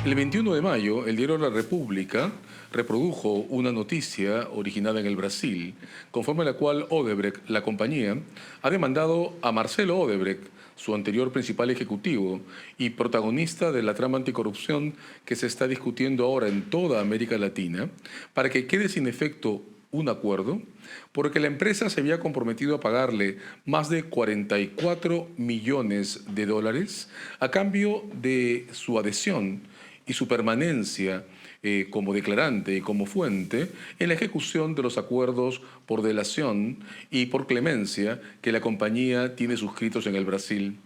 El 21 de mayo, el diario La República reprodujo una noticia originada en el Brasil, conforme a la cual Odebrecht, la compañía, ha demandado a Marcelo Odebrecht, su anterior principal ejecutivo y protagonista de la trama anticorrupción que se está discutiendo ahora en toda América Latina, para que quede sin efecto un acuerdo porque la empresa se había comprometido a pagarle más de 44 millones de dólares a cambio de su adhesión y su permanencia como declarante y como fuente en la ejecución de los acuerdos por delación y por clemencia que la compañía tiene suscritos en el Brasil.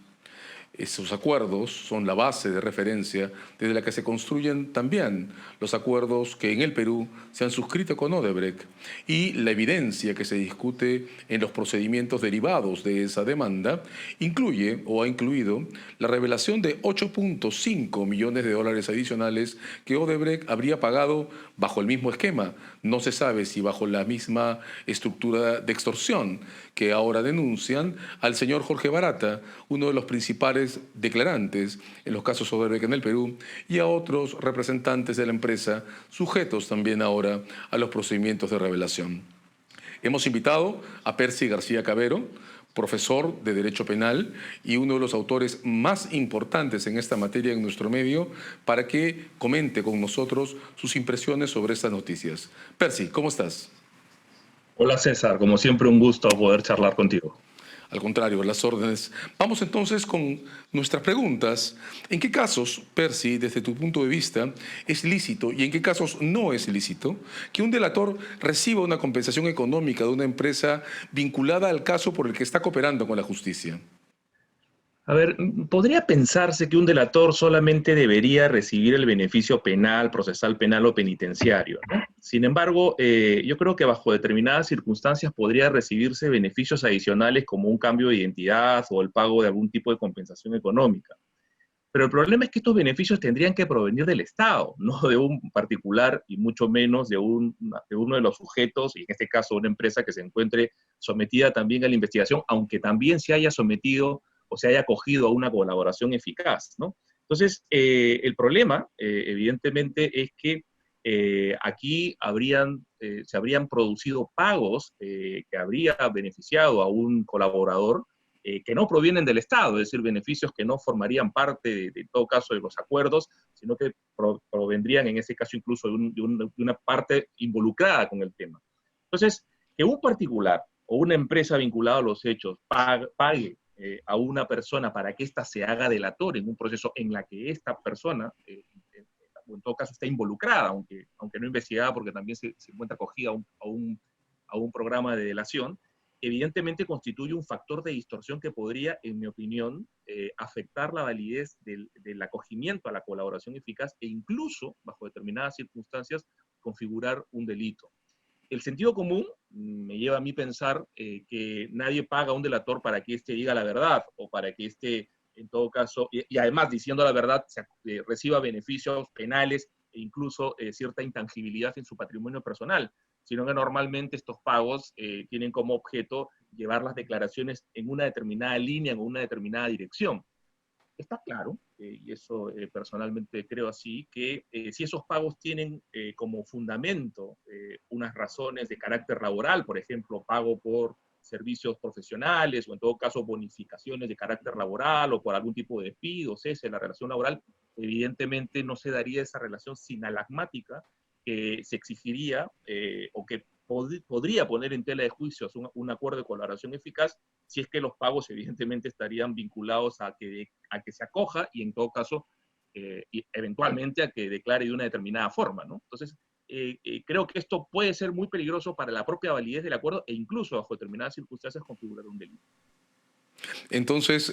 Esos acuerdos son la base de referencia desde la que se construyen también los acuerdos que en el Perú se han suscrito con Odebrecht y la evidencia que se discute en los procedimientos derivados de esa demanda incluye o ha incluido la revelación de 8.5 millones de dólares adicionales que Odebrecht habría pagado bajo el mismo esquema. No se sabe si bajo la misma estructura de extorsión que ahora denuncian al señor Jorge Barata, uno de los principales declarantes en los casos Odebrecht en el Perú, y a otros representantes de la empresa, sujetos también ahora a los procedimientos de revelación. Hemos invitado a Percy García Cabero, profesor de Derecho Penal y uno de los autores más importantes en esta materia en nuestro medio, para que comente con nosotros sus impresiones sobre estas noticias. Percy, ¿cómo estás? Hola César, como siempre un gusto poder charlar contigo. Al contrario, las órdenes. Vamos entonces con nuestras preguntas. ¿En qué casos, Percy, desde tu punto de vista, es lícito y en qué casos no es lícito que un delator reciba una compensación económica de una empresa vinculada al caso por el que está cooperando con la justicia? A ver, podría pensarse que un delator solamente debería recibir el beneficio penal, procesal penal o penitenciario, ¿no? Sin embargo, yo creo que bajo determinadas circunstancias podría recibirse beneficios adicionales como un cambio de identidad o el pago de algún tipo de compensación económica. Pero el problema es que estos beneficios tendrían que provenir del Estado, no de un particular y mucho menos de uno de los sujetos, y en este caso una empresa que se encuentre sometida también a la investigación, aunque también se haya sometido o se haya acogido a una colaboración eficaz, ¿no? Entonces, el problema, evidentemente, es que aquí se habrían producido pagos que habría beneficiado a un colaborador que no provienen del Estado, es decir, beneficios que no formarían parte, en todo caso, de los acuerdos, sino que provendrían, en ese caso, incluso de una parte involucrada con el tema. Entonces, que un particular o una empresa vinculada a los hechos pague a una persona para que ésta se haga delator en un proceso en la que esta persona, o en todo caso, está involucrada, aunque no investigada porque también se encuentra acogida a un programa de delación, evidentemente constituye un factor de distorsión que podría, en mi opinión, afectar la validez del acogimiento a la colaboración eficaz e incluso, bajo determinadas circunstancias, configurar un delito. El sentido común me lleva a mí pensar que nadie paga a un delator para que éste diga la verdad o para que éste, en todo caso, y además diciendo la verdad, reciba beneficios penales e incluso cierta intangibilidad en su patrimonio personal, sino que normalmente estos pagos tienen como objeto llevar las declaraciones en una determinada línea, en una determinada dirección. Está claro, y eso personalmente creo así, que si esos pagos tienen como fundamento unas razones de carácter laboral, por ejemplo, pago por servicios profesionales o en todo caso bonificaciones de carácter laboral o por algún tipo de despido, cese de la relación laboral, evidentemente no se daría esa relación sinalagmática que se exigiría o que podría poner en tela de juicios un acuerdo de colaboración eficaz si es que los pagos evidentemente estarían vinculados a que se acoja y en todo caso, y eventualmente a que declare de una determinada forma, ¿no? Entonces, creo que esto puede ser muy peligroso para la propia validez del acuerdo e incluso bajo determinadas circunstancias configurar un delito. Entonces,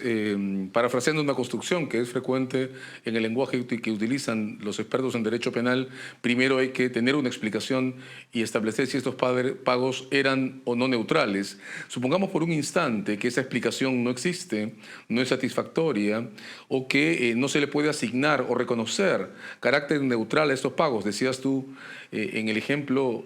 parafraseando una construcción que es frecuente en el lenguaje que utilizan los expertos en derecho penal, primero hay que tener una explicación y establecer si estos pagos eran o no neutrales. Supongamos por un instante que esa explicación no existe, no es satisfactoria o que no se le puede asignar o reconocer carácter neutral a estos pagos. Decías tú en el ejemplo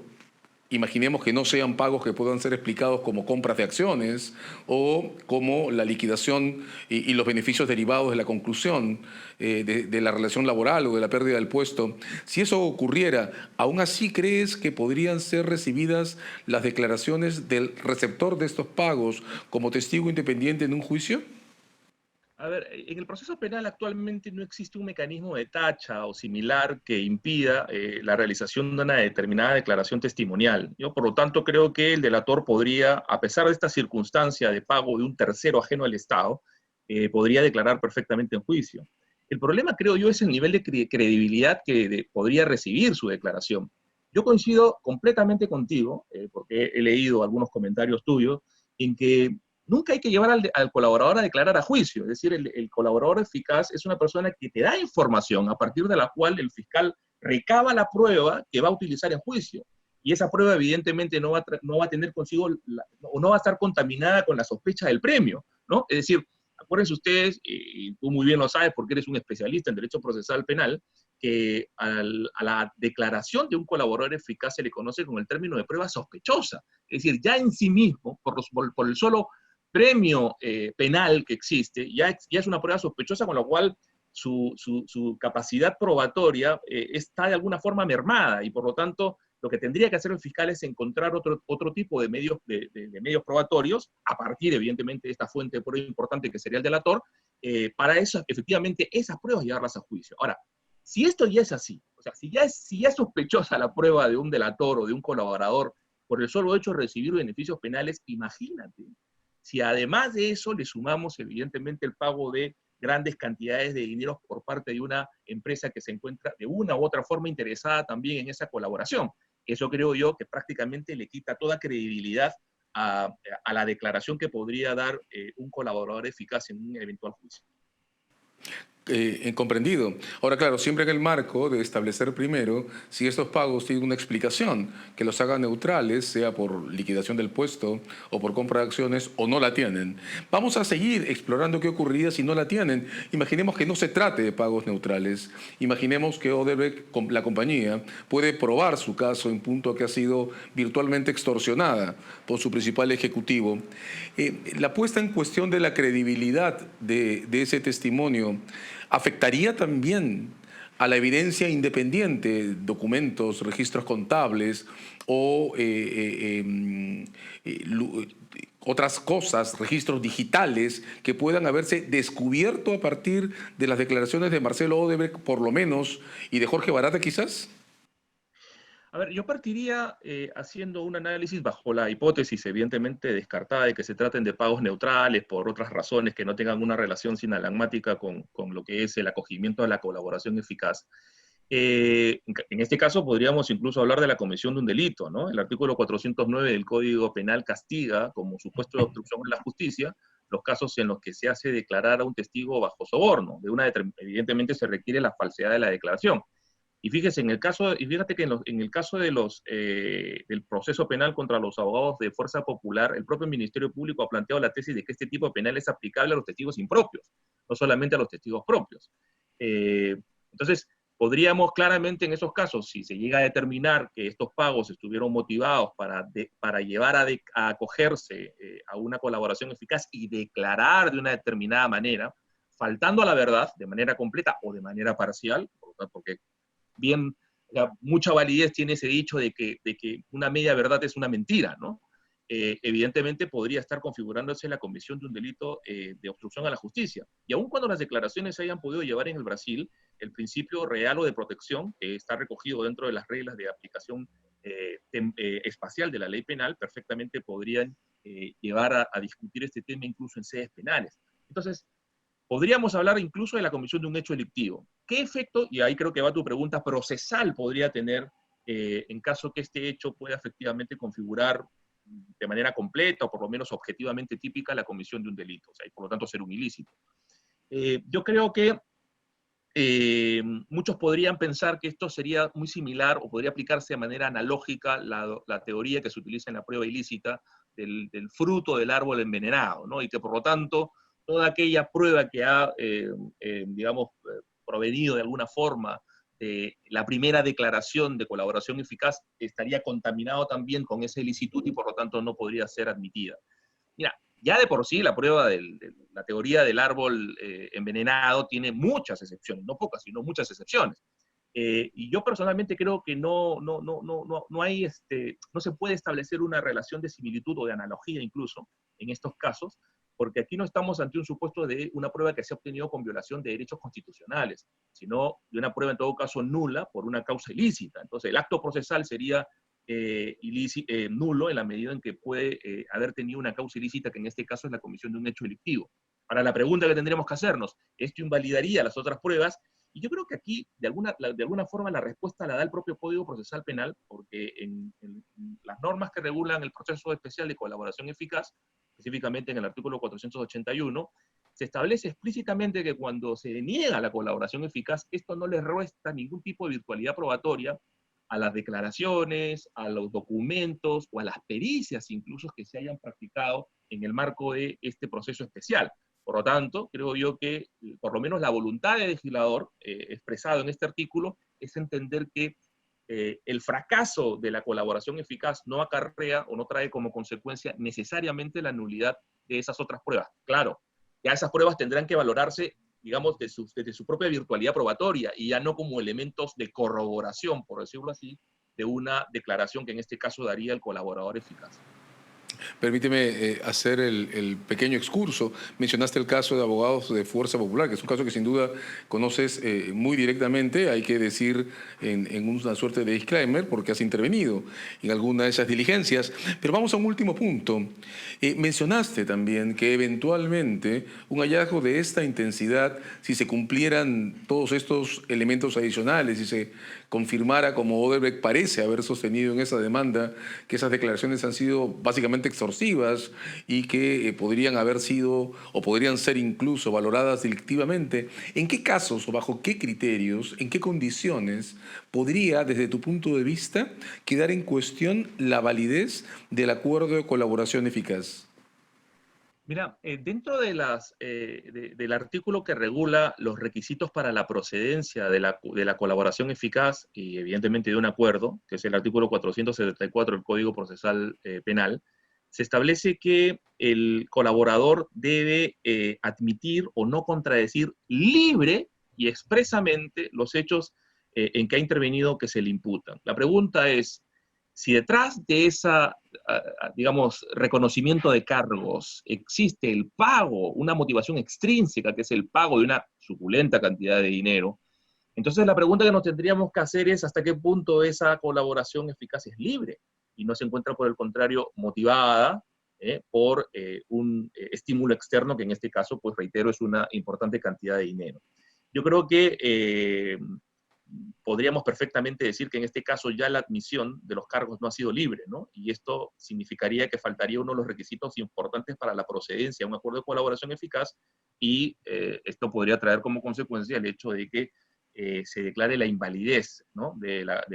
Imaginemos que no sean pagos que puedan ser explicados como compras de acciones o como la liquidación y los beneficios derivados de la conclusión de la relación laboral o de la pérdida del puesto. Si eso ocurriera, ¿aún así crees que podrían ser recibidas las declaraciones del receptor de estos pagos como testigo independiente en un juicio? A ver, en el proceso penal actualmente no existe un mecanismo de tacha o similar que impida la realización de una determinada declaración testimonial. Yo, por lo tanto, creo que el delator podría, a pesar de esta circunstancia de pago de un tercero ajeno al Estado, podría declarar perfectamente en juicio. El problema, creo yo, es el nivel de credibilidad que podría recibir su declaración. Yo coincido completamente contigo, porque he leído algunos comentarios tuyos, en que nunca hay que llevar al colaborador a declarar a juicio. Es decir, el colaborador eficaz es una persona que te da información a partir de la cual el fiscal recaba la prueba que va a utilizar en juicio. Y esa prueba evidentemente no va a tener consigo, o no va a estar contaminada con la sospecha del premio, ¿no? Es decir, acuérdense ustedes, y tú muy bien lo sabes porque eres un especialista en derecho procesal penal, que a la declaración de un colaborador eficaz se le conoce con el término de prueba sospechosa. Es decir, ya en sí mismo, por el solo premio penal que existe, ya es una prueba sospechosa, con lo cual su capacidad probatoria está de alguna forma mermada, y por lo tanto lo que tendría que hacer el fiscal es encontrar otro tipo de medios, de medios probatorios, a partir evidentemente de esta fuente de prueba importante que sería el delator, para eso, efectivamente esas pruebas llevarlas a juicio. Ahora, si esto ya es así, o sea, si ya es sospechosa la prueba de un delator o de un colaborador por el solo hecho de recibir beneficios penales, imagínate si además de eso le sumamos evidentemente el pago de grandes cantidades de dinero por parte de una empresa que se encuentra de una u otra forma interesada también en esa colaboración. Eso creo yo que prácticamente le quita toda credibilidad a la declaración que podría dar un colaborador eficaz en un eventual juicio. Comprendido. Ahora, claro, siempre en el marco de establecer primero si estos pagos tienen una explicación que los haga neutrales, sea por liquidación del puesto o por compra de acciones, o no la tienen. Vamos a seguir explorando qué ocurriría si no la tienen. Imaginemos que no se trate de pagos neutrales. Imaginemos que Odebrecht, la compañía, puede probar su caso en punto que ha sido virtualmente extorsionada por su principal ejecutivo. La puesta en cuestión de la credibilidad de ese testimonio afectaría también a la evidencia independiente, documentos, registros contables o otras cosas, registros digitales que puedan haberse descubierto a partir de las declaraciones de Marcelo Odebrecht, por lo menos, y de Jorge Barata quizás. A ver, yo partiría haciendo un análisis bajo la hipótesis, evidentemente descartada, de que se traten de pagos neutrales por otras razones que no tengan una relación sinalagmática con lo que es el acogimiento a la colaboración eficaz. En este caso podríamos incluso hablar de la comisión de un delito, ¿no? El artículo 409 del Código Penal castiga como supuesto de obstrucción a la justicia los casos en los que se hace declarar a un testigo bajo soborno. Evidentemente se requiere la falsedad de la declaración. Y fíjese, fíjate que en el caso del proceso penal contra los abogados de Fuerza Popular, el propio Ministerio Público ha planteado la tesis de que este tipo de penal es aplicable a los testigos impropios, no solamente a los testigos propios. Eh, entonces, podríamos claramente en esos casos, si se llega a determinar que estos pagos estuvieron motivados para llevar a acogerse a una colaboración eficaz y declarar de una determinada manera, faltando a la verdad de manera completa o de manera parcial, porque bien, mucha validez tiene ese dicho de que una media verdad es una mentira, ¿no? Evidentemente podría estar configurándose la comisión de un delito de obstrucción a la justicia. Y aun cuando las declaraciones se hayan podido llevar en el Brasil, el principio real o de protección, que está recogido dentro de las reglas de aplicación espacial de la ley penal, perfectamente podrían llevar a discutir este tema incluso en sedes penales. Entonces, podríamos hablar incluso de la comisión de un hecho delictivo. ¿Qué efecto, y ahí creo que va tu pregunta, procesal podría tener en caso que este hecho pueda efectivamente configurar de manera completa o por lo menos objetivamente típica la comisión de un delito, o sea, y por lo tanto ser un ilícito? Yo creo que muchos podrían pensar que esto sería muy similar o podría aplicarse de manera analógica la teoría que se utiliza en la prueba ilícita del fruto del árbol envenenado, ¿no? Y que por lo tanto toda aquella prueba que ha, digamos, provenido de alguna forma la primera declaración de colaboración eficaz estaría contaminado también con esa ilicitud y por lo tanto no podría ser admitida. Mira, ya de por sí la prueba de la teoría del árbol envenenado tiene muchas excepciones, no pocas, sino muchas excepciones. Y yo personalmente creo que no hay, no se puede establecer una relación de similitud o de analogía incluso en estos casos, porque aquí no estamos ante un supuesto de una prueba que se ha obtenido con violación de derechos constitucionales, sino de una prueba en todo caso nula por una causa ilícita. Entonces el acto procesal sería nulo en la medida en que puede haber tenido una causa ilícita, que en este caso es la comisión de un hecho delictivo. Ahora, la pregunta que tendríamos que hacernos, ¿esto invalidaría las otras pruebas? Y yo creo que aquí, de alguna forma, la respuesta la da el propio Código Procesal Penal, porque en las normas que regulan el proceso especial de colaboración eficaz, específicamente en el artículo 481, se establece explícitamente que cuando se deniega la colaboración eficaz, esto no le resta ningún tipo de virtualidad probatoria a las declaraciones, a los documentos o a las pericias incluso que se hayan practicado en el marco de este proceso especial. Por lo tanto, creo yo que por lo menos la voluntad del legislador expresado en este artículo es entender que el fracaso de la colaboración eficaz no acarrea o no trae como consecuencia necesariamente la nulidad de esas otras pruebas. Claro, ya esas pruebas tendrán que valorarse, digamos, desde su propia virtualidad probatoria y ya no como elementos de corroboración, por decirlo así, de una declaración que en este caso daría el colaborador eficaz. Permíteme hacer el pequeño excurso. Mencionaste el caso de abogados de Fuerza Popular, que es un caso que sin duda conoces muy directamente. Hay que decir en una suerte de disclaimer porque has intervenido en alguna de esas diligencias. Pero vamos a un último punto. Mencionaste también que eventualmente un hallazgo de esta intensidad, si se cumplieran todos estos elementos adicionales, si se confirmara, como Odebrecht parece haber sostenido en esa demanda, que esas declaraciones han sido básicamente extorsivas y que podrían haber sido o podrían ser incluso valoradas delictivamente, ¿en qué casos o bajo qué criterios, en qué condiciones podría, desde tu punto de vista, quedar en cuestión la validez del acuerdo de colaboración eficaz? Mira, dentro del artículo que regula los requisitos para la procedencia de la colaboración eficaz y evidentemente de un acuerdo, que es el artículo 474 del Código Procesal Penal, se establece que el colaborador debe admitir o no contradecir libre y expresamente los hechos en que ha intervenido que se le imputan. La pregunta es, si detrás de esa digamos, reconocimiento de cargos, existe el pago, una motivación extrínseca, que es el pago de una suculenta cantidad de dinero, entonces la pregunta que nos tendríamos que hacer es hasta qué punto esa colaboración eficaz es libre y no se encuentra, por el contrario, motivada por un estímulo externo, que en este caso, pues reitero, es una importante cantidad de dinero. Yo creo que podríamos perfectamente decir que en este caso ya la admisión de los cargos no ha sido libre, ¿no? Y esto significaría que faltaría uno de los requisitos importantes para la procedencia, un acuerdo de colaboración eficaz, y esto podría traer como consecuencia el hecho de que se declare la invalidez, ¿no? de la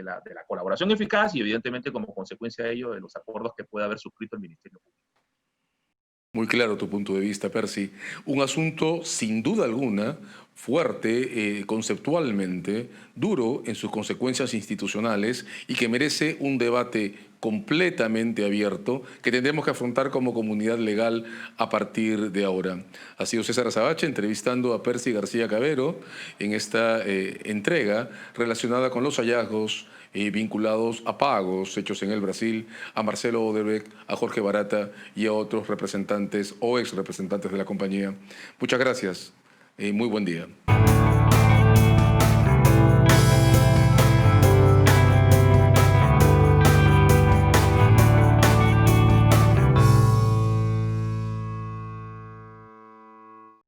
colaboración eficaz y evidentemente como consecuencia de ello de los acuerdos que pueda haber suscrito el Ministerio Público. Muy claro tu punto de vista, Percy. Un asunto, sin duda alguna, fuerte conceptualmente, duro en sus consecuencias institucionales y que merece un debate completamente abierto que tendremos que afrontar como comunidad legal a partir de ahora. Ha sido César Azabache entrevistando a Percy García Cabero en esta entrega relacionada con los hallazgos vinculados a pagos hechos en el Brasil, a Marcelo Odebrecht, a Jorge Barata y a otros representantes o ex representantes de la compañía. Muchas gracias y muy buen día.